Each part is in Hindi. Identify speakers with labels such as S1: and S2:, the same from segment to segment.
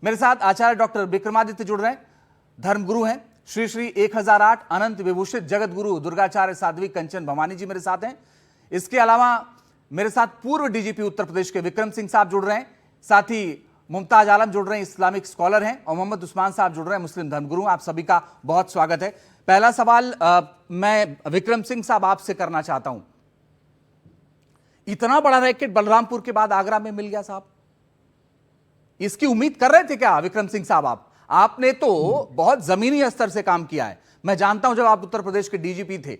S1: मेरे साथ आचार्य डॉक्टर विक्रमादित्य जुड़ रहे हैं, धर्मगुरु हैं, श्री श्री 1008 अनंत विभूषित जगत गुरु दुर्गाचार्य साध्वी कंचन भवानी जी मेरे साथ हैं। इसके अलावा मेरे साथ पूर्व डीजीपी उत्तर प्रदेश के विक्रम सिंह साहब जुड़ रहे हैं, साथ ही मुमताज आलम जुड़ रहे हैं, इस्लामिक स्कॉलर हैं, और मोहम्मद उस्मान साहब जुड़ रहे हैं, मुस्लिम धर्मगुरु। आप सभी का बहुत स्वागत है। पहला सवाल मैं विक्रम सिंह साहब आपसे करना चाहता हूं। इतना बड़ा रैकेट बलरामपुर के बाद आगरा में मिल गया साहब, इसकी उम्मीद कर रहे थे क्या विक्रम सिंह साहब? आपने तो बहुत जमीनी स्तर से काम किया है, मैं जानता हूं, जब आप उत्तर प्रदेश के डीजीपी थे।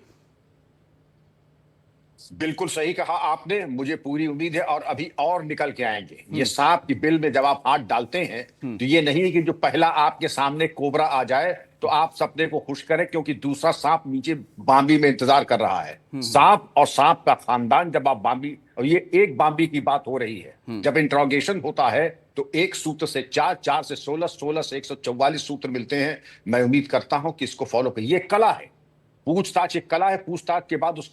S2: बिल्कुल सही कहा आपने, मुझे पूरी उम्मीद है और अभी और निकल के आएंगे। ये सांप की बिल में जब आप हाथ डालते हैं तो ये नहीं है कि जो पहला आपके सामने कोबरा आ जाए तो आप सपने को खुश करें, क्योंकि दूसरा सांप नीचे बाम्बी में इंतजार कर रहा है। सांप और सांप का खानदान, जब आप बाम्बी, और ये एक बाम्बी की बात हो रही है, जब इंट्रोगेशन होता है तो एक सूत्र से 4, 4 से 16, 16 से 144 सूत्र मिलते हैं। मैं उम्मीद करता हूं कि इसको फॉलो करिए। ये कला है, पूछताछ एक कला है। पूछताछ के बाद उस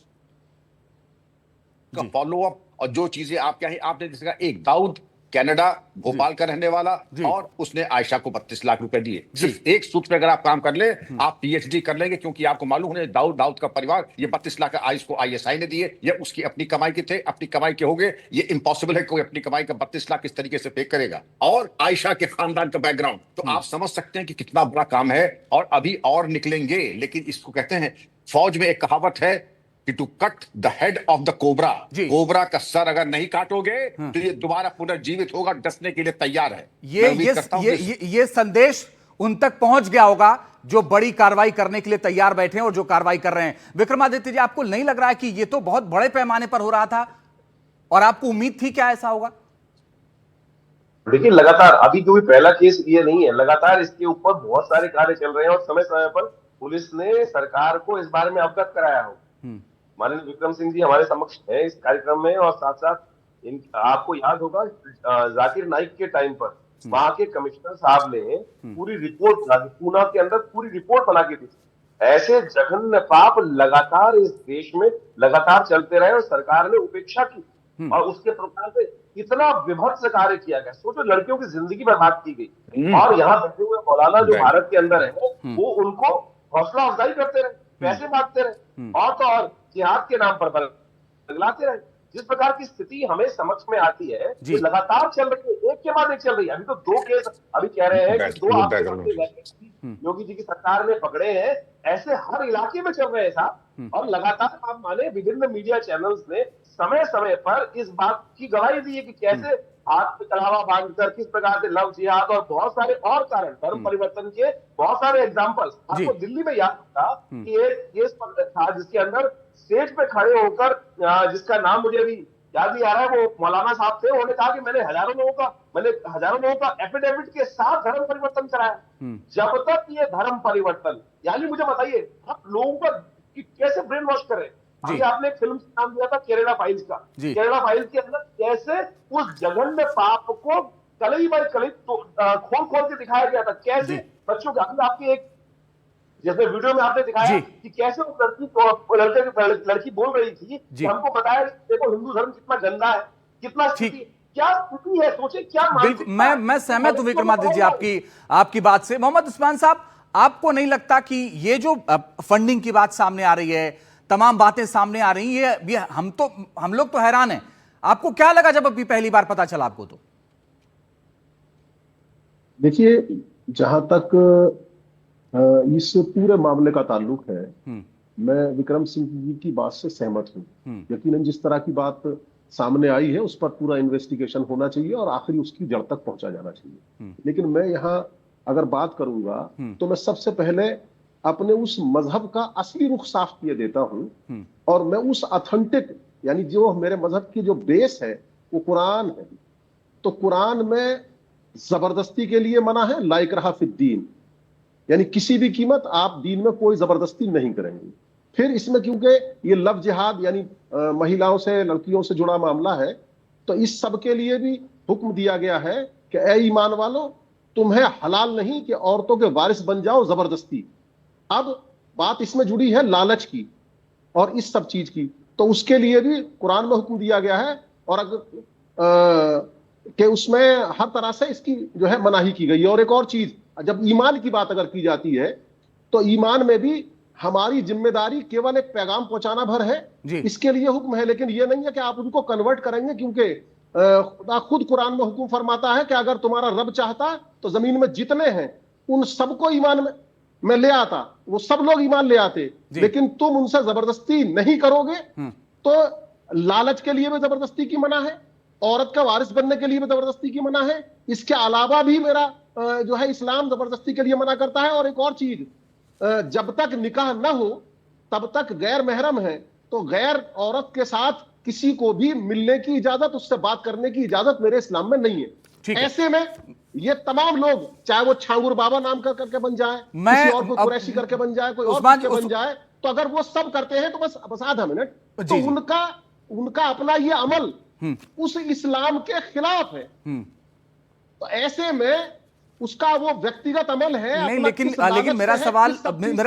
S2: फॉलो अप, और जो चीजें आप कहें, आपने जैसे कहा, एक दाऊद कनाडा भोपाल का रहने वाला, और उसने आयशा को 32 लाख रुपए दिए। सिर्फ एक सूत्र पे अगर आप काम कर ले, आप पीएचडी कर लेंगे, क्योंकि आपको मालूम है दाऊद का परिवार, ये 32 लाख इसको आईएसआई ने दिए, ये उसकी अपनी कमाई के थे, अपनी कमाई के हो गए। ये इम्पॉसिबल है कोई अपनी कमाई का 32 लाख इस तरीके से पे करेगा, और आयशा के खानदान का बैकग्राउंड, तो आप समझ सकते हैं कि कितना बड़ा काम है। और अभी और निकलेंगे, लेकिन इसको कहते हैं, फौज में एक कहावत है कि to cut the head of the cobra, cobra का सर अगर नहीं काटोगे तो ये दोबारा पुनर्जीवित होगा, डसने के लिए तैयार है।
S1: ये संदेश उन तक पहुंच गया होगा जो बड़ी कार्रवाई करने के लिए तैयार बैठे हैं और जो कार्रवाई कर रहे हैं। विक्रमादित्य जी, आपको नहीं लग रहा है कि ये तो बहुत बड़े पैमाने पर हो रहा था, और आपको उम्मीद थी क्या ऐसा होगा?
S3: देखिए, लगातार अभी कोई पहला केस ये नहीं है, लगातार इसके ऊपर बहुत सारे कार्य चल रहे हैं, और समय समय पर पुलिस ने सरकार को इस बारे में अवगत कराया हो। माननीय विक्रम सिंह जी हमारे समक्ष है इस कार्यक्रम में, और साथ साथ आपको याद होगा जाकिर नाइक के टाइम पर वहां के कमिश्नर साहब ने पूरी रिपोर्ट बना दी, पूना के अंदर पूरी रिपोर्ट बना के दी। ऐसे जघन्य पाप लगातार इस देश में लगातार चलते रहे और सरकार ने उपेक्षा की, और उसके प्रकार से इतना विभत्स कार्य किया गया। सोचो, लड़कियों की जिंदगी बर्बाद की गई, और यहाँ बैठे हुए मौलाना जो भारत के अंदर है वो उनको हौसला अफजाई करते रहे, पैसे मांगते रहे, और तो और जिहाद के नाम पर बदलाते रहे। जिस प्रकार की स्थिति हमें समझ में आती है, ये लगातार चल रही है, एक के बाद एक चल रही है। अभी तो 2 केस अभी कह रहे हैं कि 2 आपके योगी जी की सरकार ने पकड़े हैं, ऐसे हर इलाके में चल रहे हैं साहब। और लगातार आप माने विभिन्न मीडिया चैनल्स ने समय समय पर इस बात की गवाही दी है कि कैसे हाथ पे कलावा बांधकर किस प्रकार से लव जिहाद और बहुत सारे और कारण, धर्म परिवर्तन के बहुत सारे एग्जांपल्स। आपको दिल्ली में याद था कि एक केस था जिसके अंदर स्टेज पे खड़े होकर, जिसका नाम मुझे अभी याद नहीं आ रहा है, वो मौलाना साहब थे। उन्होंने कहा कि मैंने हजारों लोगों का एफिडेविट के साथ धर्म परिवर्तन कराया। जब तक ये धर्म परिवर्तन, यानी मुझे बताइए आप लोगों को कैसे ब्रेन वॉश करें। अभी आपने एक फिल्म का नाम दिया था केरला फाइल्स का। केरला फाइल्स के अंदर कैसे उस जघन्य पाप को कलई बाय कलई खोल के दिखाया गया था। कैसे बच्चों का, अभी आपकी एक जैसे वीडियो में आपने दिखाया कि कैसे उस लड़की बोल रही थी कि हमको बताया, देखो हिंदू धर्म कितना गंदा है, कितना क्या स्थिति है, सोचे क्या।
S1: मैं सहमत हूं विक्रमादित्य जी आपकी बात से। मोहम्मद उस्मान साहब, आपको नहीं लगता कि ये जो फंडिंग की बात सामने आ रही है, तमाम बातें सामने आ रही हैं, ये हम लोग तो हैरान हैं। आपको क्या लगा जब अभी पहली बार पता चला आपको? तो
S4: देखिए, जहां तक इस पूरे मामले का ताल्लुक है, मैं विक्रम सिंह जी की बात से सहमत हूं। यकीनन जिस तरह की बात सामने आई है उस पर पूरा इन्वेस्टिगेशन होना चाहिए और आखिरी उसकी जड़ तक पहुंचा जाना चाहिए। लेकिन मैं यहाँ अगर बात करूंगा तो मैं सबसे पहले अपने उस मजहब का असली रुख साफ किए देता हूं, और मैं उस ऑथेंटिक, यानी जो मेरे मजहब की जो बेस है वो कुरान है। तो कुरान में जबरदस्ती के लिए मना है, ला इकराहा फिद्दीन, यानी किसी भी कीमत आप दीन में कोई जबरदस्ती नहीं करेंगे। फिर इसमें क्योंकि ये लव जिहाद यानी महिलाओं से, लड़कियों से जुड़ा मामला है, तो इस सब के लिए भी हुक्म दिया गया है कि ए ईमान वालों, तुम्हें हलाल नहीं कि औरतों के वारिस बन जाओ जबरदस्ती। अब बात इसमें जुड़ी है लालच की और इस सब चीज की, तो उसके लिए भी कुरान में हुक्म दिया गया है। और अगर कि उसमें हर तरह से इसकी जो है मनाही की गई है। और एक और चीज, जब ईमान की बात अगर की जाती है तो ईमान में भी हमारी जिम्मेदारी केवल एक पैगाम पहुंचाना भर है,
S1: जी।
S4: इसके लिए हुक्म है, लेकिन ये नहीं है कि आप उनको कन्वर्ट करेंगे, क्योंकि खुदा खुद कुरान में हुक्म फरमाता है कि अगर तुम्हारा रब चाहता तो जमीन में जितने हैं उन सबको ईमान में ले आता, वो सब लोग ईमान ले आते, लेकिन तुम उनसे जबरदस्ती नहीं करोगे। तो लालच के लिए भी जबरदस्ती की मना है, औरत का वारिस बनने के लिए भी जबरदस्ती की मना है, इसके अलावा भी मेरा जो है इस्लाम जबरदस्ती के लिए मना करता है। और एक और चीज, जब तक निकाह न हो तब तक गैर महरम है, तो गैर औरत के साथ किसी को भी मिलने की इजाजत, उससे बात करने की इजाजत मेरे इस्लाम में नहीं है। ऐसे में ये तमाम लोग, चाहे वो छांगुर बाबा नाम का करके बन जाए, किसी और को कुरैशी करके बन जाए, कोई और करके बन जाए, तो अगर वो सब करते हैं तो बस आधा मिनट, तो उनका अपना ये अमल उस इस्लाम के खिलाफ है। तो ऐसे में उसका वो व्यक्तिगत अमल है।
S1: नहीं, लेकिन मेरा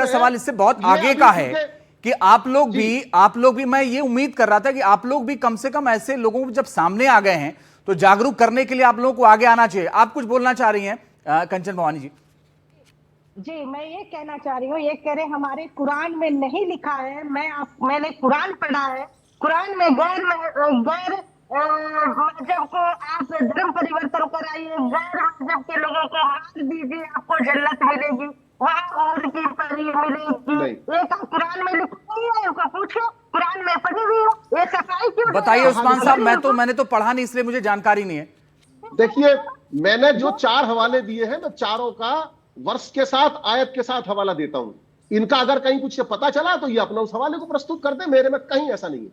S1: सवाल इससे बहुत आगे का है कि आप लोग भी मैं ये उम्मीद कर रहा था कि आप लोग भी कम से कम ऐसे लोगों को जब सामने आ गए हैं तो जागरूक करने के लिए आप लोगों को आगे आना चाहिए। आप कुछ बोलना चाह रही हैं कंचन भवानी जी?
S5: जी, मैं ये कहना चाह रही हूँ, ये कह रहे हमारे कुरान में नहीं लिखा है, मैंने कुरान पढ़ा है, कुरान में गैर मजहब को आप धर्म परिवर्तन कराइए, गैर मजहब के लोगों को मार दीजिए, आपको जन्नत मिलेगी, वहाँ ऊँट की परी मिलेगी। ये तो कुरान में लिखा नहीं है, उनको पूछो, कुरान में पढ़ी हुई हो, ये सफाई क्यों?
S1: बताइए उस्मान साहब, मैंने तो पढ़ा नहीं, इसलिए मुझे जानकारी नहीं है।
S4: देखिए, मैंने जो 4 हवाले दिए हैं, मैं चारों का वर्ष के साथ, आयत के साथ हवाला देता हूं। इनका अगर कहीं कुछ पता चला तो ये अपना उस हवाले को प्रस्तुत कर दे। मेरे में कहीं ऐसा नहीं है,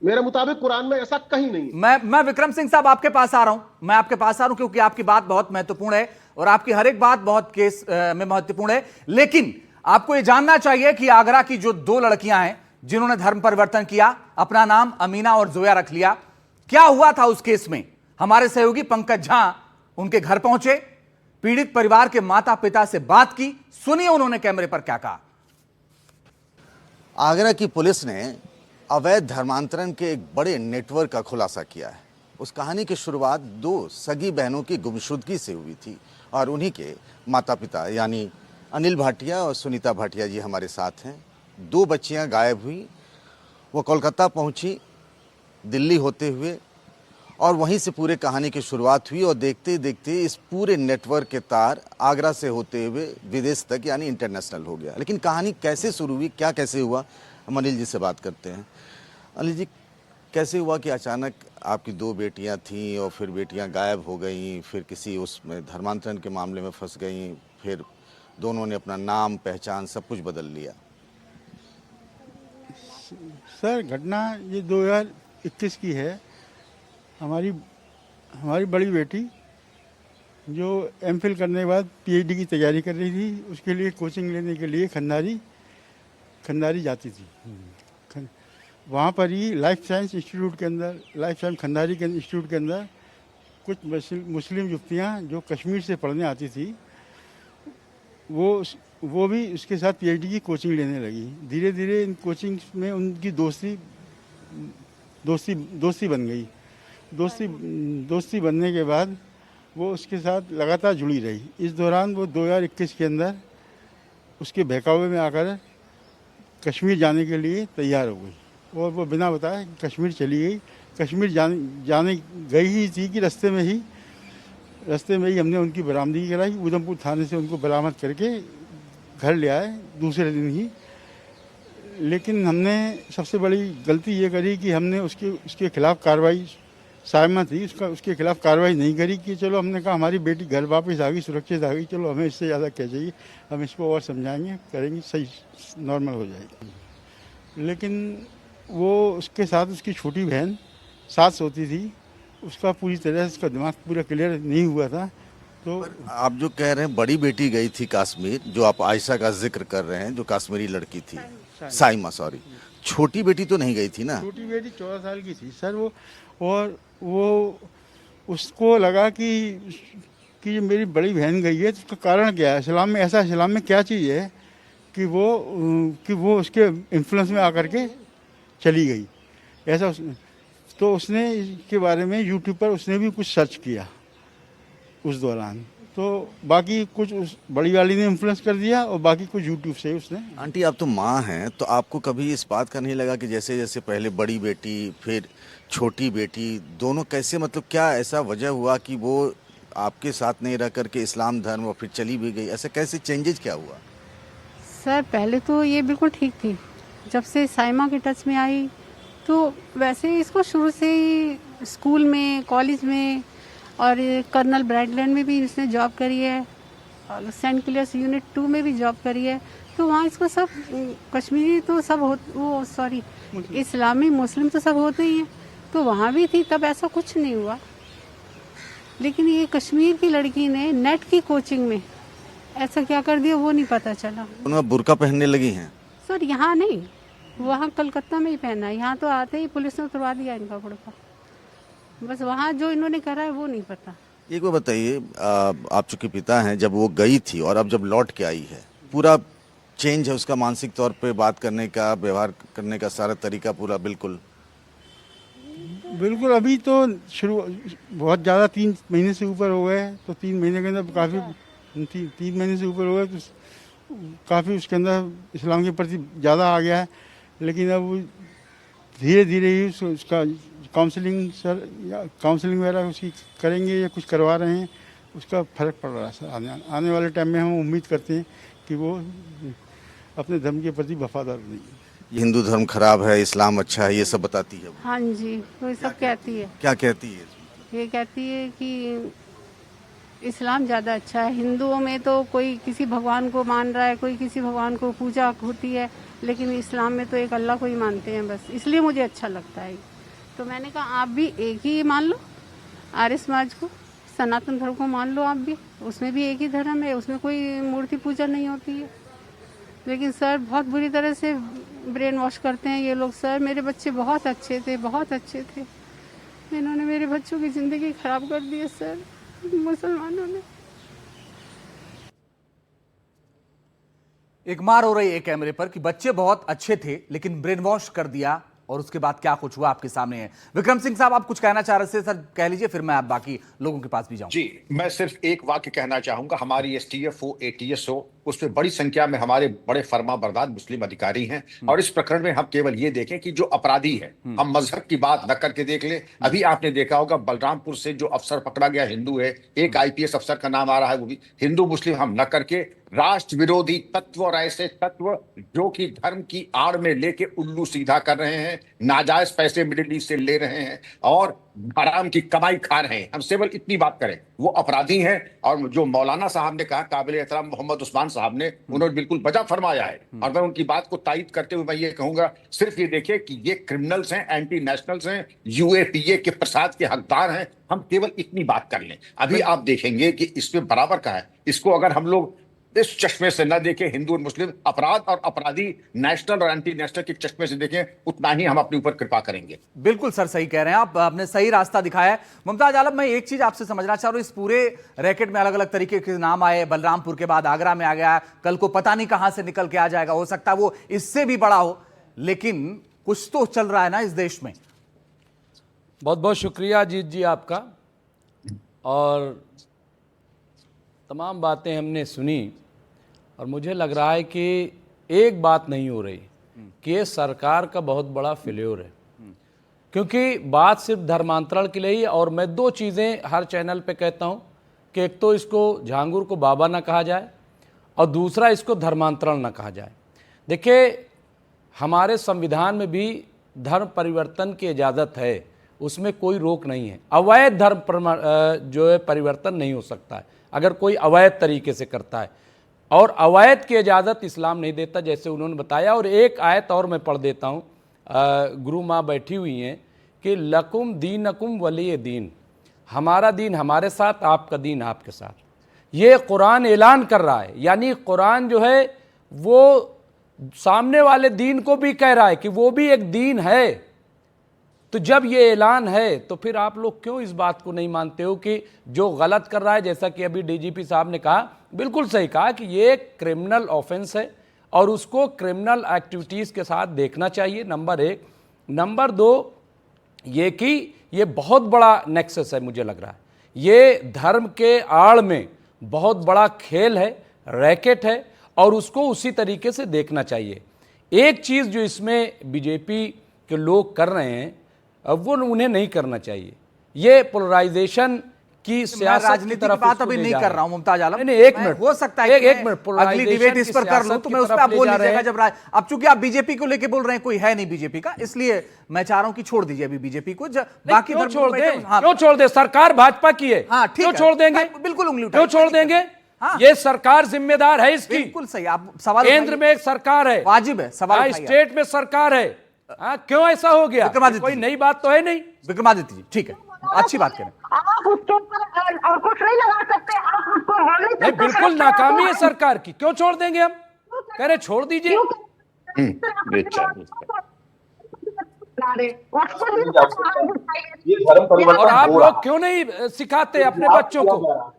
S4: मेरे मुताबिक कुरान में ऐसा कहीं नहीं है।
S1: मैं विक्रम सिंह साहब आपके पास आ रहा हूं, मैं आपके पास आ रहा हूं क्योंकि आपकी बात बहुत महत्वपूर्ण है और आपकी हर एक बात बहुत केस में महत्वपूर्ण है। लेकिन आपको यह जानना चाहिए कि आगरा की जो 2 लड़कियां हैं जिन्होंने धर्म परिवर्तन किया, अपना नाम अमीना और जोया रख लिया, क्या हुआ था उस केस में? हमारे सहयोगी पंकज झा उनके घर पहुंचे, पीड़ित परिवार के माता पिता से बात की, सुनिए उन्होंने कैमरे पर क्या कहा।
S6: आगरा की पुलिस ने अवैध धर्मांतरण के एक बड़े नेटवर्क का खुलासा किया है। उस कहानी की शुरुआत 2 सगी बहनों की गुमशुदगी से हुई थी और उन्हीं के माता पिता यानी अनिल भाटिया और सुनीता भाटिया जी हमारे साथ हैं। 2 बच्चियां गायब हुई, वो कोलकाता पहुंची दिल्ली होते हुए और वहीं से पूरे कहानी की शुरुआत हुई और देखते देखते इस पूरे नेटवर्क के तार आगरा से होते हुए विदेश तक यानी इंटरनेशनल हो गया। लेकिन कहानी कैसे शुरू हुई, क्या कैसे हुआ, हम अनिल जी से बात करते हैं। अनिल जी, कैसे हुआ कि अचानक आपकी 2 बेटियां थीं और फिर बेटियां गायब हो गईं, फिर किसी उसमें धर्मांतरण के मामले में फंस गईं, फिर दोनों ने अपना नाम पहचान सब कुछ बदल लिया?
S7: सर, घटना ये 2021 की है। हमारी बड़ी बेटी जो एमफिल करने के बाद पीएचडी की तैयारी कर रही थी, उसके लिए कोचिंग लेने के लिए खंडारी जाती थी। वहाँ पर ही लाइफ साइंस इंस्टीट्यूट के अंदर, लाइफ साइंस खंडारी के इंस्टीट्यूट के अंदर कुछ मुस्लिम युवतियाँ जो कश्मीर से पढ़ने आती थी, वो भी उसके साथ पीएचडी की कोचिंग लेने लगी। धीरे धीरे इन कोचिंग में उनकी दोस्ती बन गई। दोस्ती बनने के बाद वो उसके साथ लगातार जुड़ी रही। इस दौरान वो 2021 के अंदर उसके बहकावे में आकर कश्मीर जाने के लिए तैयार हो गई और वो बिना बताए कश्मीर चली गई। कश्मीर जाने गई ही थी कि रास्ते में ही हमने उनकी बरामदगी कराई। उधमपुर थाने से उनको बरामद करके घर ले आए दूसरे दिन ही। लेकिन हमने सबसे बड़ी गलती ये करी कि हमने उसके खिलाफ कार्रवाई, साइमा थी उसके खिलाफ कार्रवाई नहीं करी। कि चलो, हमने कहा हमारी बेटी घर वापस आ गई, सुरक्षित आ गई, चलो हमें इससे ज़्यादा क्या चाहिए, हम इसको और समझाएंगे, करेंगे, सही नॉर्मल हो जाएगी। लेकिन वो उसके साथ उसकी छोटी बहन साथ सोती थी, उसका पूरी तरह से उसका दिमाग पूरा क्लियर नहीं हुआ था। तो
S6: आप जो कह रहे हैं बड़ी बेटी गई थी कश्मीर, जो आप आयशा का जिक्र कर रहे हैं, जो कश्मीरी लड़की थी, साइमा, सॉरी, छोटी बेटी तो नहीं गई थी ना?
S7: छोटी बेटी 14 साल की थी सर। वो उसको लगा कि मेरी बड़ी बहन गई है, तो उसका कारण क्या है? इस्लाम में क्या चीज़ है कि वो उसके इन्फ्लुएंस में आकर के चली गई, ऐसा तो उसने इसके बारे में यूट्यूब पर उसने भी कुछ सर्च किया उस दौरान। तो बाकी कुछ उस बड़ी वाली ने इन्फ्लुएंस कर दिया और बाकी कुछ यूट्यूब से उसने।
S6: आंटी, आप तो माँ हैं, तो आपको कभी इस बात का नहीं लगा कि जैसे जैसे पहले बड़ी बेटी फिर छोटी बेटी दोनों कैसे, मतलब क्या ऐसा वजह हुआ कि वो आपके साथ नहीं रह करके इस्लाम धर्म और फिर चली भी गई? ऐसे कैसे चेंजेस क्या हुआ?
S8: सर पहले तो ये बिल्कुल ठीक थी, जब से साइमा के टच में आई तो वैसे इसको शुरू से ही स्कूल में, कॉलेज में और कर्नल ब्राइटलैंड में भी इसने जॉब करी है और सेंट क्लियर्स यूनिट 2 में भी जॉब करी है। तो वहाँ इसको सब कश्मीरी तो सब इस्लामी मुस्लिम तो सब होते ही हैं, तो वहाँ भी थी, तब ऐसा कुछ नहीं हुआ। लेकिन ये कश्मीर की लड़की ने नेट की कोचिंग में ऐसा क्या कर दिया वो नहीं पता चला।
S6: उन्होंने बुर्का पहनने लगी हैं?
S8: सर यहाँ नहीं, वहाँ कलकत्ता में ही पहना है, यहाँ तो आते ही पुलिस ने उतरवा दिया इनका बुर्का। बस वहाँ जो इन्होंने करा है वो नहीं पता।
S6: एक बार बताइए, आप चूंकि पिता हैं, जब वो गई थी और अब जब लौट के आई है, पूरा चेंज है उसका मानसिक तौर पे, बात करने का, व्यवहार करने का सारा तरीका पूरा बिल्कुल?
S7: बिल्कुल। अभी तो शुरू बहुत ज़्यादा 3 महीने से ऊपर हो गए, तो 3 महीने के अंदर काफ़ी 3 महीने से ऊपर हो गए तो काफ़ी उसके अंदर इस्लाम के प्रति ज़्यादा आ गया है। लेकिन अब धीरे धीरे ही उसका काउंसलिंग वगैरह उसकी करेंगे या कुछ करवा रहे हैं, उसका फ़र्क पड़ रहा है सर। आने वाले टाइम में हम उम्मीद करते हैं कि वो अपने धर्म के प्रति वफादार नहीं।
S6: हिंदू धर्म खराब है, इस्लाम अच्छा है, ये सब बताती है वो?
S8: हाँ जी, वो ये सब कहती है।
S6: क्या कहती है?
S8: ये कहती है कि इस्लाम ज़्यादा अच्छा है। हिंदुओं में तो कोई किसी भगवान को मान रहा है, कोई किसी भगवान को पूजा होती है, लेकिन इस्लाम में तो एक अल्लाह को ही मानते हैं बस, इसलिए मुझे अच्छा लगता है। तो मैंने कहा आप भी एक ही मान लो, आर्य समाज को, सनातन धर्म को मान लो आप भी, उसमें भी एक ही धर्म है, उसमें कोई मूर्ति पूजा नहीं होती है। लेकिन सर बहुत बुरी तरह से ब्रेन वॉश करते हैं ये लोग। सर मेरे बच्चे बहुत अच्छे थे, बहुत अच्छे थे, इन्होंने मेरे बच्चों की ज़िंदगी खराब कर दी है सर, मुसलमानों ने।
S1: एक मार हो रही है कैमरे पर कि बच्चे बहुत अच्छे थे लेकिन ब्रेन वॉश कर दिया, और उसके बाद क्या कुछ हुआ आपके सामने है। विक्रम सिंह साहब, आप कुछ कहना चाह रहे थे सर, कह लीजिए, फिर मैं आप बाकी लोगों के पास भी जाऊं।
S2: जी, मैं सिर्फ एक वाक्य कहना चाहूंगा। हमारी एसटीएफ हो, एटीएस हो, उसमें बड़ी संख्या में हमारे बड़े फर्माबरदार मुस्लिम अधिकारी हैं। और इस प्रकरण में हम केवल ये देखें कि जो अपराधी है, हम मजहब की बात न करके देख ले। अभी आपने देखा होगा बलरामपुर से जो अफसर पकड़ा गया हिंदू है, एक आईपीएस अफसर का नाम आ रहा है, वो भी हिंदू मुस्लिम हम न करके राष्ट्र विरोधी तत्व और ऐसे तत्व जो कि धर्म की आड़ में लेके उल्लू सीधा कर रहे हैं, नाजायज पैसे मिडिल ईस्ट से ले रहे हैं और हराम की कमाई खा रहे हैं, हम केवल इतनी बात करें, वो अपराधी हैं। और जो मौलाना साहब ने कहा, काबिल एहतराम मोहम्मद उस्मान साहब ने, उन्होंने बिल्कुल वजह फरमाया है। और मैं उनकी बात को तायद करते हुए मैं ये कहूंगा, सिर्फ ये देखिए कि ये क्रिमिनल्स हैं, एंटी नेशनल्स हैं, यूएपीए के प्रसाद के हकदार हैं, हम केवल इतनी बात कर लें। अभी आप देखेंगे कि इसमें बराबर का है। इसको अगर हम लोग इस चश्मे से न देखें, हिंदू और मुस्लिम, अपराध और अपराधी नेशनल और एंटी नेशनल के चश्मे से देखें, उतना ही हम अपने ऊपर कृपा करेंगे।
S1: बिल्कुल सर, सही कह रहे हैं आप, आपने सही रास्ता दिखाया है। मुमताज आलम, मैं एक चीज आपसे समझना चाह रहा हूं, इस पूरे रैकेट में अलग अलग तरीके के नाम आए, बलरामपुर के बाद आगरा में आ गया, कल को पता नहीं कहां से निकल के आ जाएगा, हो सकता है वो इससे भी बड़ा हो, लेकिन कुछ तो चल रहा है ना इस देश में।
S9: बहुत बहुत शुक्रिया अजीत जी आपका। और तमाम बातें हमने सुनी और मुझे लग रहा है कि एक बात नहीं हो रही कि ये सरकार का बहुत बड़ा फेल्योर है, क्योंकि बात सिर्फ धर्मांतरण के लिए ही। और मैं 2 चीज़ें हर चैनल पे कहता हूँ कि एक तो इसको झांगुर को बाबा ना कहा जाए और दूसरा इसको धर्मांतरण ना कहा जाए। देखिए, हमारे संविधान में भी धर्म परिवर्तन की इजाज़त है, उसमें कोई रोक नहीं है। अवैध धर्म जो है परिवर्तन नहीं हो सकता है अगर कोई अवैध तरीके से करता है, और अवैध की इजाज़त इस्लाम नहीं देता, जैसे उन्होंने बताया। और एक आयत और मैं पढ़ देता हूँ, गुरु माँ बैठी हुई हैं कि लकुम दीनकुम वली दीन, हमारा दीन हमारे साथ, आपका दीन आपके साथ। ये कुरान ऐलान कर रहा है, यानी कुरान जो है वो सामने वाले दीन को भी कह रहा है कि वो भी एक दीन है। तो जब ये ऐलान है तो फिर आप लोग क्यों इस बात को नहीं मानते हो कि जो गलत कर रहा है, जैसा कि अभी डीजीपी साहब ने कहा, बिल्कुल सही कहा कि ये क्रिमिनल ऑफेंस है और उसको क्रिमिनल एक्टिविटीज़ के साथ देखना चाहिए, नंबर 1। नंबर 2, ये कि ये बहुत बड़ा नेक्सस है, मुझे लग रहा है ये धर्म के आड़ में बहुत बड़ा खेल है, रैकेट है, और उसको उसी तरीके से देखना चाहिए। एक चीज़ जो इसमें बीजेपी के लोग कर रहे हैं, अब वो उन्हें नहीं करना चाहिए। ये पोलराइजेशन की सियासत
S1: राजनीति
S9: की तरफ
S1: बात
S9: इसको
S1: अभी
S9: ले
S1: नहीं
S9: जा
S1: कर
S9: रहे हैं।
S1: रहा हूं मुमताज आलम।
S9: नहीं, एक मिनट,
S1: हो सकता है
S9: एक
S1: कि
S9: मिनट,
S1: मैं अगली डिबेट इस पर कर लूं तो मैं उस पर आप बोल लीजिएगा जब अब चूंकि आप बीजेपी को लेके बोल रहे हैं, कोई है नहीं बीजेपी का, इसलिए मैं चाह रहा हूं कि छोड़ दीजिए अभी बीजेपी को। बाकी
S9: क्यों छोड़ दें?
S1: हाँ,
S9: क्यों छोड़ दें? सरकार भाजपा की है।
S1: हाँ, ठीक
S9: क्यों
S1: है।
S9: छोड़ देंगे?
S1: बिल्कुल उंगली
S9: क्यों छोड़ देंगे?
S1: हाँ।
S9: ये सरकार जिम्मेदार है इसकी।
S1: बिल्कुल सही, आप सवाल
S9: केंद्र में एक सरकार है,
S1: वाजिब है सवाल उठाइए।
S9: स्टेट में सरकार है। क्यों ऐसा हो गया?
S1: विक्रमादित्य
S9: कोई
S1: जी।
S9: नई बात तो है नहीं।
S1: विक्रमादित्य जी, ठीक है, अच्छी बात करें।
S5: आप उसके ऊपर अंकुश नहीं लगा सकते, आप उसको होने
S9: नहीं, बिल्कुल नाकामी है सरकार की, क्यों छोड़ देंगे हम? कह रहे छोड़ दीजिए।
S3: ये धर्म परिवर्तन
S9: और आप
S3: हो रहा
S9: लोग क्यों नहीं सिखाते अपने बच्चों को?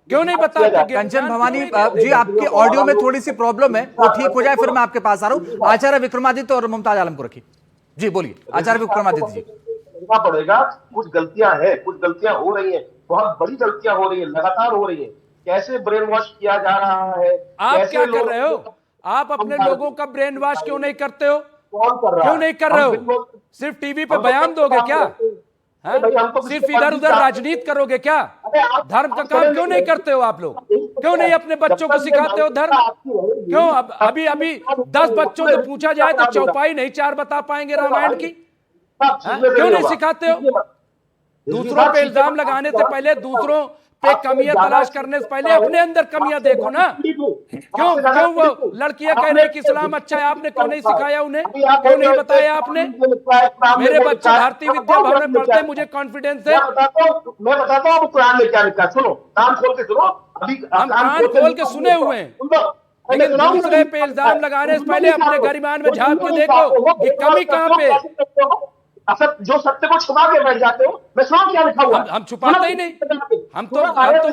S9: क्यों नहीं बताते?
S1: कंचन भवानी जी, आपके ऑडियो में थोड़ी सी प्रॉब्लम है, वो ठीक हो जाए फिर मैं आपके पास आ रहा हूं। आचार्य विक्रमादित्य और मुमताज आलम को रखिए। जी बोलिए आचार्य विक्रमादित्य जी।
S3: करना पड़ेगा। कुछ गलतियां हैं, कुछ गलतियां हो रही हैं, बहुत बड़ी गलतियां हो रही है, लगातार हो रही है। कैसे ब्रेन वॉश किया जा रहा है,
S9: आप
S3: कैसे
S9: क्या कर
S3: लोग-
S9: रहे हो? आप अपने लोगों का ब्रेन वॉश क्यों नहीं करते हो?
S3: कौन कर रहा
S9: क्यों
S3: है?
S9: नहीं कर रहे
S3: हम
S9: हो?
S3: बिल्कुल-
S9: सिर्फ टीवी पे
S3: हम तो
S9: बयान
S3: कुछ
S9: दोगे
S3: काम
S9: क्या?
S3: करते हैं।
S9: हाँ?
S3: भाई, हम तो कुछ
S9: सिर्फ
S3: काम
S9: इधर
S3: नहीं
S9: उधर
S3: करते।
S9: राजनीति करोगे क्या?
S3: अरे आप-
S9: धर्म का
S3: आप
S9: काम
S3: चले
S9: क्यों
S3: नहीं
S9: नहीं करते हो आप लोग? क्यों नहीं अपने बच्चों को सिखाते हो धर्म? क्यों अभी 10 बच्चों से पूछा जाए तो चौपाई नहीं 4 बता पाएंगे रामायण की? क्यों नहीं सिखाते हो? दूसरों पे इल्जाम लगाने से पहले, दूसरों पे कमियां तलाश करने से पहले अपने अंदर कमियां देखो ना। क्यों वो लड़कियां कह रही है कि इस्लाम अच्छा है, आपने क्यों नहीं सिखाया उन्हें? क्यों नहीं बताया आपने? मेरे बच्चे भारतीय विद्या भवन में पढ़ते हैं, मुझे कॉन्फिडेंस है।
S3: मैं बताता हूँ कुरान में क्या लिखा है, सुनो, कान खोल के सुनो। अभी
S9: हम कान खोल के सुने हुए हैं, लेकिन दूसरे पे इल्जाम लगाने से पहले अपने गरिमान में झांक के देखो कि कमी कहां पे।
S3: असत जो सत्य को छुपा के बैठ जाते हो, मैं सुनो क्या लिखा हुआ है।
S9: हम छुपाते ही नहीं, हम तो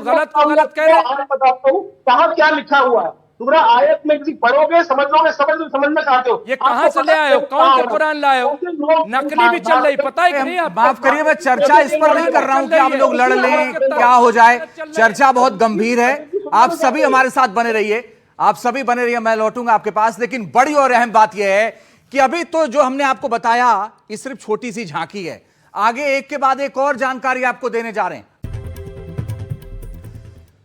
S9: गलत को गलत कह रहे हैं।
S3: बताता हूँ कहाँ क्या लिखा हुआ है। तुम्हारा आयत में किसी पढ़ोगे, समझोगे, समझना चाहते हो।
S9: ये कहां से ले आए हो? कौन सा कुरान लाए हो? नकली भी चल रही, पता है कि नहीं आपको?
S1: माफ करिए, मैं चर्चा इस पर नहीं कर रहा हूं कि आप लोग लड़ लें, क्या हो जाए। चर्चा बहुत गंभीर है, आप सभी हमारे साथ बने रहिए, आप सभी बने रहिए, मैं लौटूंगा आपके पास। लेकिन बड़ी और अहम बात यह है कि अभी तो जो हमने आपको बताया ये सिर्फ छोटी सी झांकी है, आगे एक के बाद एक और जानकारी आपको देने जा रहे हैं।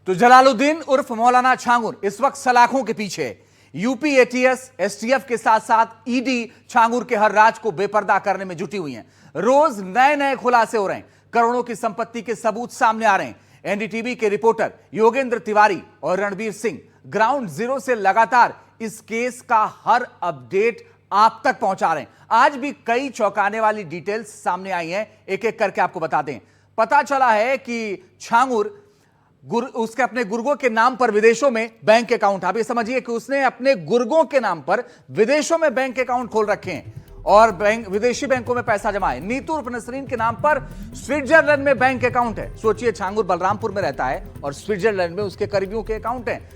S1: तो जलालुद्दीन उर्फ मौलाना छांगुर इस वक्त सलाखों के पीछे है। यूपी एटीएस, एसटीएफ के साथ साथ ईडी छांगुर के हर राज को बेपर्दा करने में जुटी हुई है। रोज नए नए खुलासे हो रहे हैं, करोड़ों की संपत्ति के सबूत सामने आ रहे हैं। एनडीटीवी के रिपोर्टर योगेंद्र तिवारी और रणबीर सिंह ग्राउंड जीरो से लगातार इस केस का हर अपडेट आप तक पहुंचा रहे हैं। आज भी कई चौंकाने वाली डिटेल्स सामने आई हैं, एक एक करके आपको बता दें। पता चला है कि छांगुर उसके अपने गुर्गों के नाम पर विदेशों में बैंक अकाउंट, आप ये समझिए कि उसने अपने गुर्गों के नाम पर विदेशों में बैंक अकाउंट खोल रखे हैं और विदेशी बैंकों में पैसा जमा है। नीतू उर्फ नसरीन के नाम पर स्विट्जरलैंड में बैंक अकाउंट है। सोचिए, छांगुर बलरामपुर में रहता है और स्विट्जरलैंड में उसके करीबियों के अकाउंट हैं।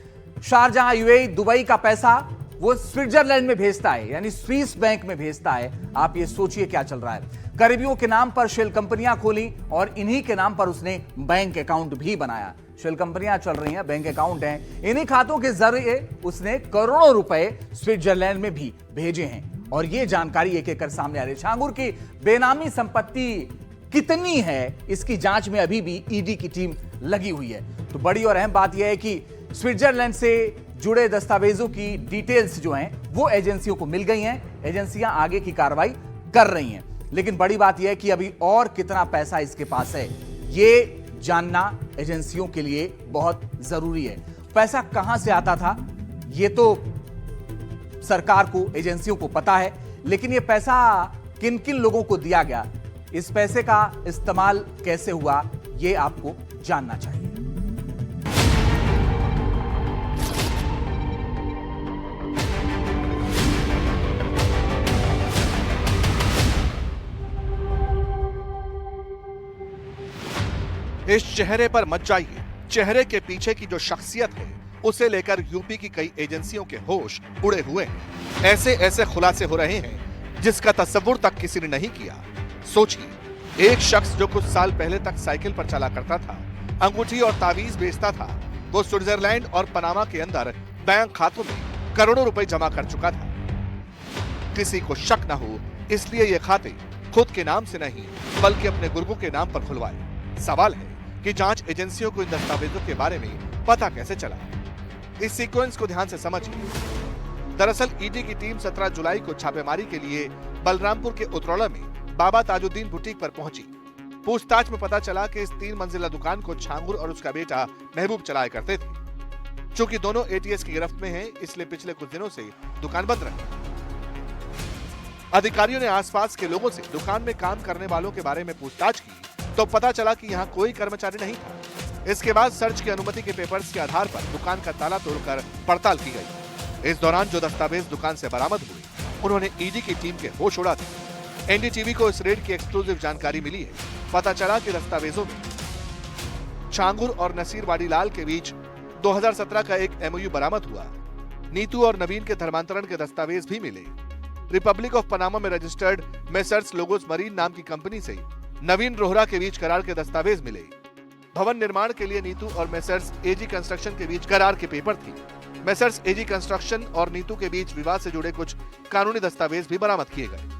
S1: शारजहां, यूएई, दुबई का पैसा वो स्विट्जरलैंड में भेजता है, यानी स्विस बैंक में भेजता है। आप ये सोचिए क्या चल रहा है। करीबियों के नाम पर शेल कंपनियां खोली और इन्हीं के नाम पर उसने बैंक अकाउंट भी बनाया। शेल कंपनियां चल रही हैं, बैंक अकाउंट हैं, इन्हीं खातों के जरिए उसने करोड़ों रुपए स्विट्जरलैंड में भी भेजे हैं। और ये जानकारी एक एक कर सामने आ रही है। छांगुर की बेनामी संपत्ति कितनी है, इसकी जांच में अभी भी ईडी की टीम लगी हुई है। तो बड़ी और अहम बात यह है कि स्विट्जरलैंड से जुड़े दस्तावेजों की डिटेल्स जो हैं वो एजेंसियों को मिल गई हैं, एजेंसियां आगे की कार्रवाई कर रही हैं। लेकिन बड़ी बात यह है कि अभी और कितना पैसा इसके पास है, ये जानना एजेंसियों के लिए बहुत जरूरी है। पैसा कहां से आता था ये तो सरकार को, एजेंसियों को पता है, लेकिन ये पैसा किन किन लोगों को दिया गया, इस पैसे का इस्तेमाल कैसे हुआ, ये आपको जानना चाहिए।
S10: इस चेहरे पर मत जाइए। चेहरे के पीछे की जो शख्सियत है उसे लेकर यूपी की कई एजेंसियों के होश उड़े हुए हैं। ऐसे ऐसे खुलासे हो रहे हैं जिसका तस्वुर तक किसी ने नहीं किया। सोचिए, एक शख्स जो कुछ साल पहले तक साइकिल पर चला करता था, अंगूठी और तावीज बेचता था, वो स्विट्जरलैंड और पनामा के अंदर बैंक खातों में करोड़ों रुपए जमा कर चुका था। किसी को शक न हो इसलिए ये खाते खुद के नाम से नहीं बल्कि अपने गुर्गों के नाम पर खुलवाए। सवाल है कि जांच एजेंसियों को इन दस्तावेजों के बारे में पता कैसे चला। इस सीक्वेंस को ध्यान से समझिए। दरअसल ईडी की टीम 17 जुलाई को छापेमारी के लिए बलरामपुर के उतरौला में बाबा ताजुद्दीन बुटीक पर पहुंची। पूछताछ में पता चला कि इस 3 मंजिला दुकान को छांगुर और उसका बेटा महबूब चलाया करते थे। चूंकि दोनों एटीएस की गिरफ्त में हैं, इसलिए पिछले कुछ दिनों से दुकान बंद रही। अधिकारियों ने आसपास के लोगों से दुकान में काम करने वालों के बारे में पूछताछ की तो पता चला कि यहाँ कोई कर्मचारी नहीं था। इसके बाद सर्च की अनुमति के पेपर्स के आधार पर दुकान का ताला तोड़कर पड़ताल की गई। इस दौरान जो दस्तावेज दुकान से बरामद हुए, उन्होंने ईडी की टीम के होश उड़ा दिए। एनडीटीवी को इस रेड की एक्सक्लूसिव जानकारी मिली है। पता चला कि दस्तावेजों में छांगुर और नसीर वाडीलाल के बीच 2017 का एक एमओयू बरामद हुआ। नीतू और नवीन के धर्मांतरण के दस्तावेज भी मिले। रिपब्लिक ऑफ पनामा में रजिस्टर्ड मेसर्स लोगोस मरीन नाम की कंपनी से नवीन रोहरा के बीच करार के दस्तावेज मिले। भवन निर्माण के लिए नीतू और मेसर्स एजी कंस्ट्रक्शन के बीच करार के पेपर थी। मेसर्स एजी कंस्ट्रक्शन और नीतू के बीच विवाद से जुड़े कुछ कानूनी दस्तावेज भी बरामद किए गए।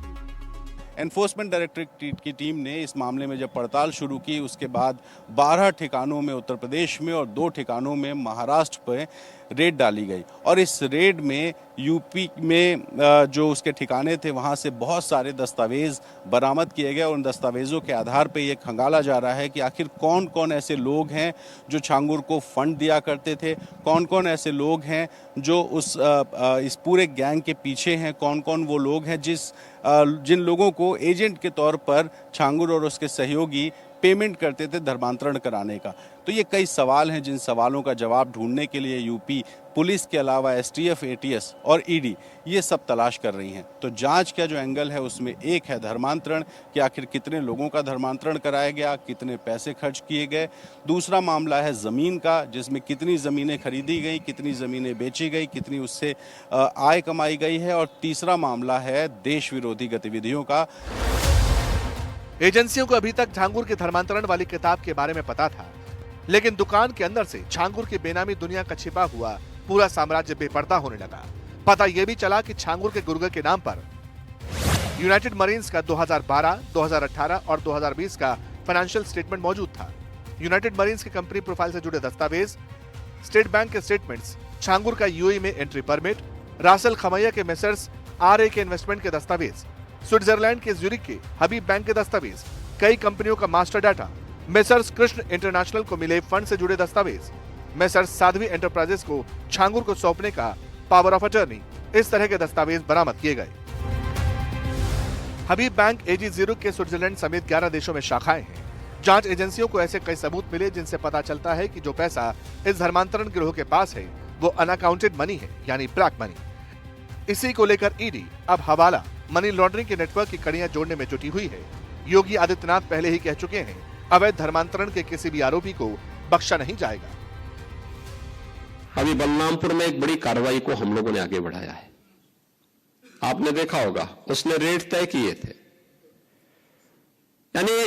S11: एनफोर्समेंट डायरेक्टरेट की टीम ने इस मामले में जब पड़ताल शुरू की, उसके बाद 12 ठिकानों में उत्तर प्रदेश में और 2 ठिकानों में महाराष्ट्र पर रेड डाली गई। और इस रेड में यूपी में जो उसके ठिकाने थे, वहां से बहुत सारे दस्तावेज बरामद किए गए। और उन दस्तावेजों के आधार पर यह खंगाला जा रहा है कि आखिर कौन कौन ऐसे लोग हैं जो छांगुर को फंड दिया करते थे, कौन कौन ऐसे लोग हैं जो इस पूरे गैंग के पीछे हैं, कौन कौन वो लोग हैं जिन लोगों को एजेंट के तौर पर छांगुर और उसके सहयोगी पेमेंट करते थे धर्मांतरण कराने का। तो ये कई सवाल हैं जिन सवालों का जवाब ढूंढने के लिए यूपी पुलिस के अलावा एसटीएफ, एटीएस और ईडी ये सब तलाश कर रही हैं। तो जांच का जो एंगल है उसमें एक है धर्मांतरण, कि आखिर कितने लोगों का धर्मांतरण कराया गया, कितने पैसे खर्च किए गए। दूसरा मामला है ज़मीन का, जिसमें कितनी ज़मीनें खरीदी गई, कितनी ज़मीनें बेची गई, कितनी उससे आय कमाई गई है। और तीसरा मामला है देश विरोधी गतिविधियों का।
S10: एजेंसियों को अभी तक छांगुर के धर्मांतरण वाली किताब के बारे में पता था, लेकिन दुकान के अंदर से छांगुर की बेनामी दुनिया का छिपा हुआ पूरा साम्राज्य बेपर्दा होने लगा। पता यह भी चला कि छांगुर के गुर्गे के नाम पर यूनाइटेड मरीन्स का 2012, 2018 और 2020 का फाइनेंशियल स्टेटमेंट मौजूद था। यूनाइटेड मरीन्स की कंपनी प्रोफाइल से जुड़े दस्तावेज, स्टेट बैंक के स्टेटमेंट्स, छांगुर का यूएई में एंट्री परमिट, रासल खमैया के मेसर्स आरए के इन्वेस्टमेंट के दस्तावेज, स्विट्जरलैंड के ज्यूरिख के हबीब बैंक के दस्तावेज, कई कंपनियों का master data, messrs Krishna international को मिले फंड से जुड़े दस्तावेज, मेसर्स साध्वी एंटरप्राइजेस को छांगुर को सौंपने का पावर ऑफ अटर्नी, इस तरह के दस्तावेज बरामद किए गए। हबीब बैंक एजी ज्यूरिख के स्विट्जरलैंड समेत 11 देशों में शाखाएं हैं। जांच एजेंसियों को ऐसे कई सबूत मिले जिनसे पता चलता है कि जो पैसा इस धर्मांतरण गिरोह के पास है वो अनअकाउंटेड मनी है, यानी ब्लैक मनी। इसी को लेकर ईडी अब हवाला मनी लॉन्ड्रिंग के नेटवर्क की कड़ियां जोड़ने में जुटी हुई है। योगी आदित्यनाथ पहले ही कह चुके हैं, अवैध धर्मांतरण के किसी भी आरोपी को बख्शा नहीं जाएगा।
S12: अभी बलरामपुर में एक बड़ी कार्रवाई को हम लोगों ने आगे बढ़ाया है। आपने देखा होगा, उसने रेट तय किए थे। यानी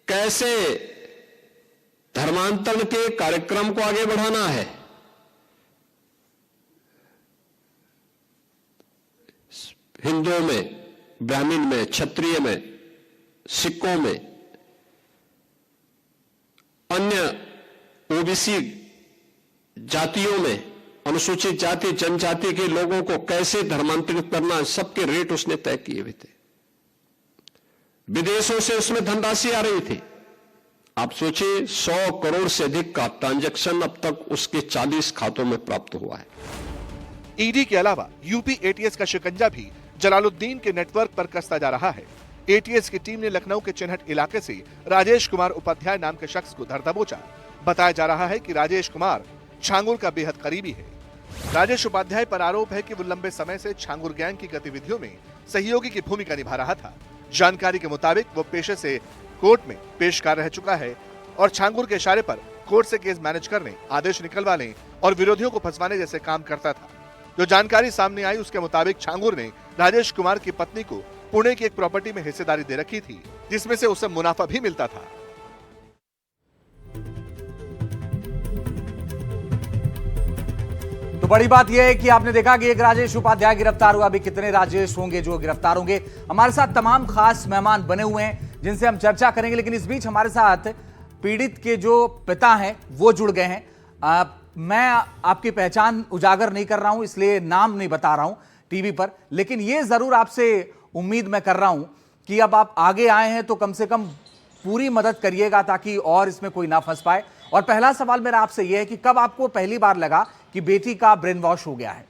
S12: कैसे धर्मांतरण के कार्यक्रम को आगे बढ़ाना है, हिंदुओं में, ब्राह्मण में, क्षत्रिय में, सिखों में, अन्य ओबीसी जातियों में, अनुसूचित जाति जनजाति के लोगों को कैसे धर्मांतरित करना, सबके रेट उसने तय किए हुए थे। विदेशों से उसमें धनराशि आ रही थी। आप सोचिए, 100 करोड़ से अधिक का ट्रांजैक्शन अब तक उसके 40 खातों में प्राप्त हुआ है।
S10: ईडी के अलावा यूपी एटीएस का शिकंजा भी जलालुद्दीन के नेटवर्क पर कसता जा रहा है। एटीएस की टीम ने लखनऊ के चिन्हट इलाके से राजेश कुमार उपाध्याय नाम के शख्स को धर दबोचा। बताया जा रहा है कि राजेश कुमार छांगुर का बेहद करीबी है। राजेश उपाध्याय पर आरोप है कि वो लंबे समय से छांगुर गैंग की गतिविधियों में सहयोगी की भूमिका निभा रहा था। जानकारी के मुताबिक वो पेशे से कोर्ट में पेशकार रह चुका है और छांगुर के इशारे पर कोर्ट से केस मैनेज करने, आदेश निकलवाने और विरोधियों को फंसवाने जैसे काम करता था। जो जानकारी सामने आई उसके मुताबिक छांगुर ने राजेश कुमार की पत्नी को पुणे की एक प्रॉपर्टी में हिस्सेदारी दे रखी थी, जिसमें से उसे मुनाफा भी मिलता था।
S1: तो बड़ी बात यह है कि आपने देखा कि एक राजेश उपाध्याय गिरफ्तार हुआ। अभी कितने राजेश होंगे जो गिरफ्तार होंगे? हमारे साथ तमाम खास मेहमान बने हुए हैं जिनसे हम चर्चा करेंगे, लेकिन इस बीच हमारे साथ पीड़ित के जो पिता हैं वो जुड़ गए हैं। मैं आपकी पहचान उजागर नहीं कर रहा हूं, इसलिए नाम नहीं बता रहा हूं टीवी पर, लेकिन ये जरूर आपसे उम्मीद मैं कर रहा हूं कि अब आप आगे आए हैं तो कम से कम पूरी मदद करिएगा ताकि और इसमें कोई ना फंस पाए। और पहला सवाल मेरा आपसे यह है कि कब आपको पहली बार लगा कि बेटी का ब्रेन वॉश हो गया है?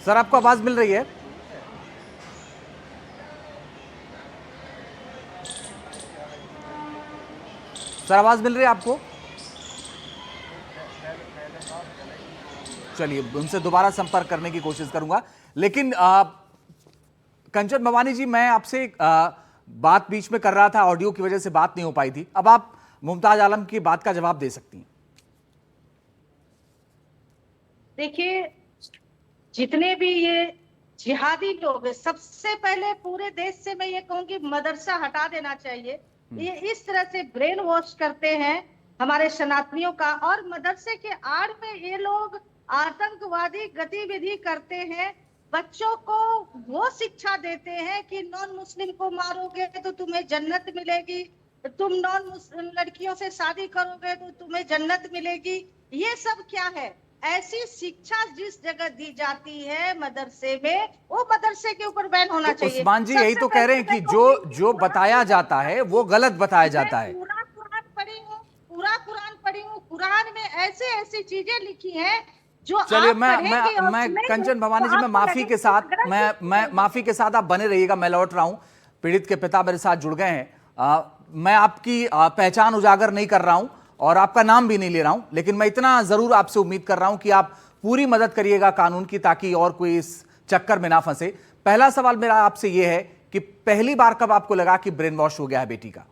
S1: सर, आपको आवाज मिल रही है? सर, आवाज मिल रही है आपको? चलिए, उनसे दोबारा संपर्क करने की कोशिश करूंगा। लेकिन कंचन भवानी जी, मैं आपसे बात बीच में कर रहा था, ऑडियो की वजह से बात नहीं हो पाई थी। अब आप मुमताज आलम की बात का जवाब दे सकती हैं।
S13: देखिए, जितने भी ये जिहादी लोग हैं, सबसे पहले पूरे देश से मैं ये कहूंगी मदरसा हटा देना चाहिए। ये इस तरह से ब्रेन वॉश करते हैं हमारे सनातनियों का, और मदरसे के आड़ में ये लोग आतंकवादी गतिविधि करते हैं। बच्चों को वो शिक्षा देते हैं कि नॉन मुस्लिम को मारोगे तो तुम्हें जन्नत मिलेगी, तुम नॉन मुस्लिम लड़कियों से शादी करोगे तो तुम्हें जन्नत मिलेगी। ये सब क्या है? ऐसी शिक्षा जिस जगह दी जाती है मदरसे में, वो मदरसे के ऊपर बैन होना चाहिए।
S1: उस्मान जी यही तो कह रहे हैं कि जो बताया जाता है वो गलत बताया जाता है।
S13: पूरा कुरान पढ़ी हूँ। कुरान में ऐसी चीजें लिखी हैं जो
S1: चलिए, मैं कंचन भवानी जी, मैं माफी के साथ आप बने रहिएगा। मैं लौट रहा हूं। पीड़ित के पिता मेरे साथ जुड़ गए हैं। मैं आपकी पहचान उजागर नहीं कर रहा हूं और आपका नाम भी नहीं ले रहा हूं, लेकिन मैं इतना जरूर आपसे उम्मीद कर रहा हूं कि आप पूरी मदद करिएगा कानून की, ताकि और कोई इस चक्कर में ना फंसे। पहला सवाल मेरा आपसे यह है कि पहली बार कब आपको लगा कि ब्रेन वॉश हो गया है बेटी का?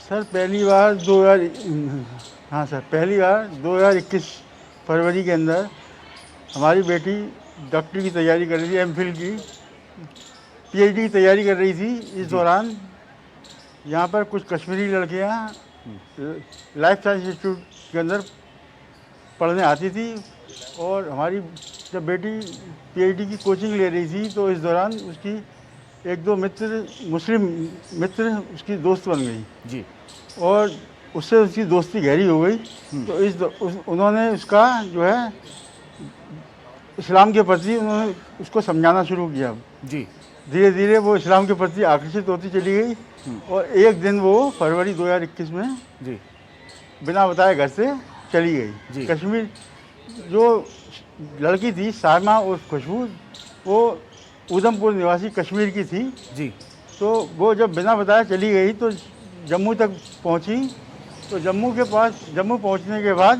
S7: सर, पहली बार 2021 फरवरी के अंदर हमारी बेटी डॉक्टर की तैयारी कर रही थी, एमफिल की, पीएचडी की तैयारी कर रही थी। इस दौरान यहाँ पर कुछ कश्मीरी लड़कियाँ लाइफ साइंस इंस्टीट्यूट के अंदर पढ़ने आती थी, और हमारी जब बेटी पीएचडी की कोचिंग ले रही थी तो इस दौरान उसकी एक दो मुस्लिम मित्र उसकी दोस्त बन गई जी, और उससे उसकी दोस्ती गहरी हो गई। तो उन्होंने उसका जो है इस्लाम के प्रति उन्होंने उसको समझाना शुरू किया जी। धीरे धीरे वो इस्लाम के प्रति आकर्षित होती चली गई, और एक दिन वो फरवरी 2021 में जी बिना बताए घर से चली गई। कश्मीर जो लड़की थी सायमा और खुशबू, वो उधमपुर निवासी कश्मीर की थी जी। तो वो जब बिना बताए चली गई तो जम्मू तक पहुंची। तो जम्मू पहुंचने के बाद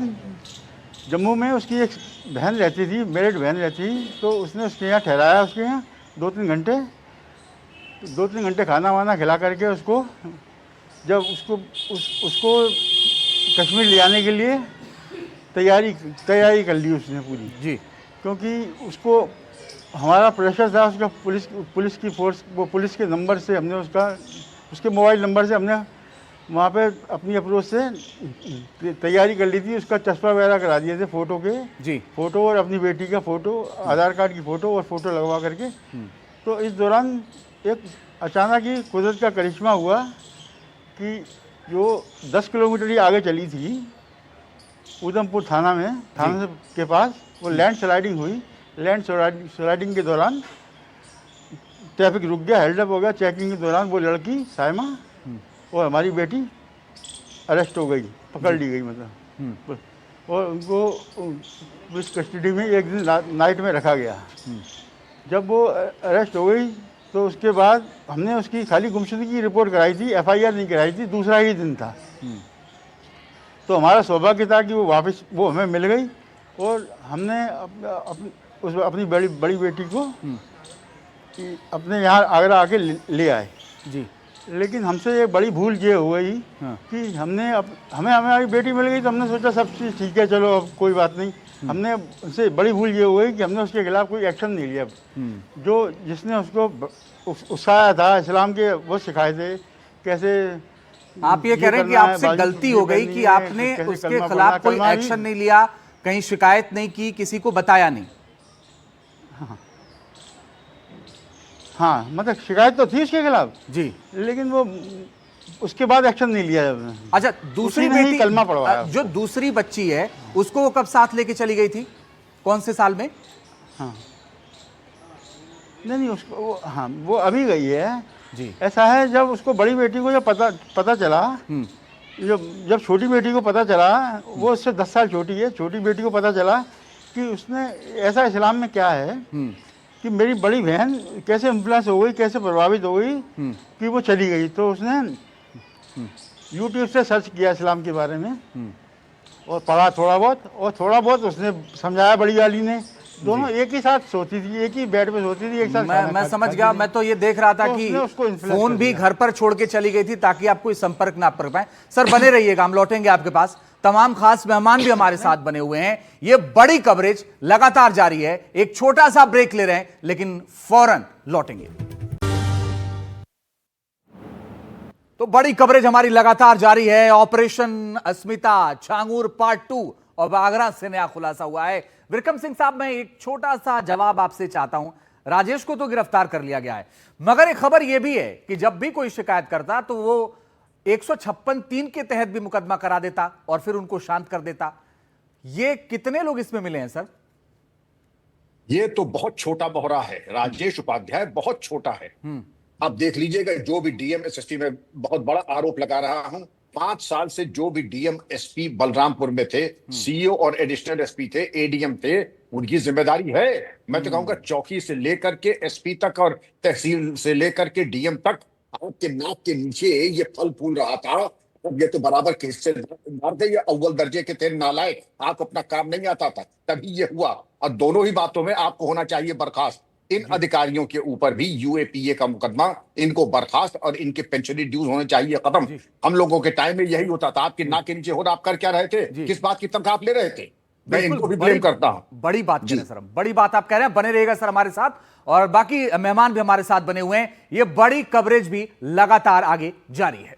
S7: जम्मू में उसकी एक बहन रहती थी, मेरिड बहन रहती थी। तो उसने उसके यहाँ ठहराया, उसके यहाँ 2-3 घंटे खाना वाना खिला करके उसको, जब उसको कश्मीर ले आने के लिए तैयारी कर ली उसने पूरी जी। क्योंकि उसको हमारा प्रेशर था, उसका पुलिस की फोर्स, वो पुलिस के नंबर से हमने उसके मोबाइल नंबर से हमने वहाँ पे अपनी अप्रोच से तैयारी कर ली थी। उसका चश्मा वगैरह करा दिए थे, फोटो के जी, फोटो और अपनी बेटी का फोटो, आधार कार्ड की फोटो और फोटो लगवा करके। तो इस दौरान एक अचानक ही कुदरत का करिश्मा हुआ कि जो 10 किलोमीटर ही आगे चली थी उधमपुर थाने के पास, वो लैंड स्लाइडिंग हुई। लैंड स्लाइडिंग के दौरान ट्रैफिक रुक गया, हेल्डअप हो गया। चेकिंग के दौरान वो लड़की सायमा और हमारी बेटी अरेस्ट हो गई, पकड़ ली गई मतलब, और उनको पुलिस कस्टडी में एक दिन नाइट में रखा गया। जब वो अरेस्ट हो गई तो उसके बाद हमने उसकी खाली गुमशुदगी की रिपोर्ट कराई थी, एफआईआर नहीं कराई थी। दूसरा ही दिन था। तो हमारा सौभाग्य था कि वो हमें मिल गई, और हमने अपनी बड़ी बेटी को अपने यहाँ आगरा आके ले आए
S1: जी।
S7: लेकिन हमसे ये बड़ी भूल ये हो गई कि हमें हमारी बेटी मिल गई तो हमने सोचा सब चीज़ ठीक है, चलो अब कोई बात नहीं। हमने उनसे बड़ी भूल ये हो गई कि हमने उसके खिलाफ कोई एक्शन नहीं लिया। जो जिसने उसको उकसाया था इस्लाम के, वो सिखाए थे कैसे।
S1: आप ये कह रहे हैं कि आपसे गलती हो गई कि आपने उसके खिलाफ कोई एक्शन नहीं लिया, कहीं शिकायत नहीं की, किसी को बताया नहीं।
S7: हाँ, मतलब शिकायत तो थी उसके खिलाफ
S1: जी,
S7: लेकिन वो उसके बाद एक्शन नहीं लिया।
S1: अच्छा, दूसरी बेटी
S7: कलमा पढ़वाया।
S1: जो दूसरी बच्ची है उसको वो कब साथ लेके चली गई थी, कौन से साल में?
S7: हाँ नहीं उसको हाँ वो अभी गई है
S1: जी।
S7: ऐसा है जब उसको बड़ी बेटी को जब पता चला, जब छोटी बेटी को पता चला, वो उससे 10 साल छोटी है, छोटी बेटी को पता चला कि उसने ऐसा इस्लाम में क्या है कि मेरी बड़ी बहन कैसे इन्फ्लुएंस हो गई, कैसे प्रभावित हो गई कि वो चली गई। तो उसने यूट्यूब से सर्च किया इस्लाम के बारे में और पढ़ा थोड़ा बहुत उसने समझाया बड़ी वाली ने। दोनों एक ही साथ सोती थी, एक ही बेड पे सोती थी, एक साथ।
S1: मैं समझ गया। मैं तो ये देख रहा था कि फोन भी घर पर छोड़ के चली गई थी ताकि आप कोई संपर्क ना कर पाए। सर बने रहिएगा, हम लौटेंगे आपके पास। तमाम खास मेहमान भी हमारे साथ बने हुए हैं। ये बड़ी कवरेज लगातार जारी है। एक छोटा सा ब्रेक ले रहे हैं लेकिन फौरन लौटेंगे। तो बड़ी कवरेज हमारी लगातार जारी है। ऑपरेशन अस्मिता छांगूर पार्ट 2 और आगरा से नया खुलासा हुआ है। विक्रम सिंह साहब, मैं एक छोटा सा जवाब आपसे चाहता हूं। राजेश को तो गिरफ्तार कर लिया गया है, मगर एक खबर यह भी है कि जब भी कोई शिकायत करता तो वो 156(3) के तहत भी मुकदमा करा देता और फिर उनको शांत कर देता। ये कितने लोग इसमें मिले हैं सर?
S2: ये तो बहुत छोटा बोहरा है। राजेश उपाध्याय बहुत छोटा है। अब देख लीजिएगा, जो भी डीएम एसएसपी में बहुत बड़ा आरोप लगा रहा हूं, 5 साल से जो भी डीएम एसपी बलरामपुर में थे, सीईओ और एडिशनल एसपी थे, एडीएम थे, उनकी जिम्मेदारी है। मैं तो कहूंगा चौकी से लेकर के एसपी तक और तहसील से लेकर के डीएम तक आपके नाक के नीचे ये फल फूल रहा था। अब ये तो बराबर के हिस्से मार दे, ये अव्वल दर्जे के थे नालायक, आपको अपना काम नहीं आता था, तभी ये हुआ। और दोनों ही बातों में आपको होना चाहिए बर्खास्त। इन अधिकारियों के ऊपर भी यूएपीए का मुकदमा, इनको बर्खास्त और इनके पेंशनरी ड्यूज होने चाहिए खत्म। हम लोगों के टाइम में यही होता था। आपके नाक के नीचे हो, आप कर क्या रहे थे, किस बात की तनख्वाह आप ले रहे थे? मैं इनको भी ब्लेम करता हूं।
S1: बड़ी बात कह रहे हैं सर, बड़ी बात आप कह रहे हैं। बने रहेगा सर हमारे साथ, और बाकी मेहमान भी हमारे साथ बने हुए हैं। ये बड़ी कवरेज भी लगातार आगे जारी है।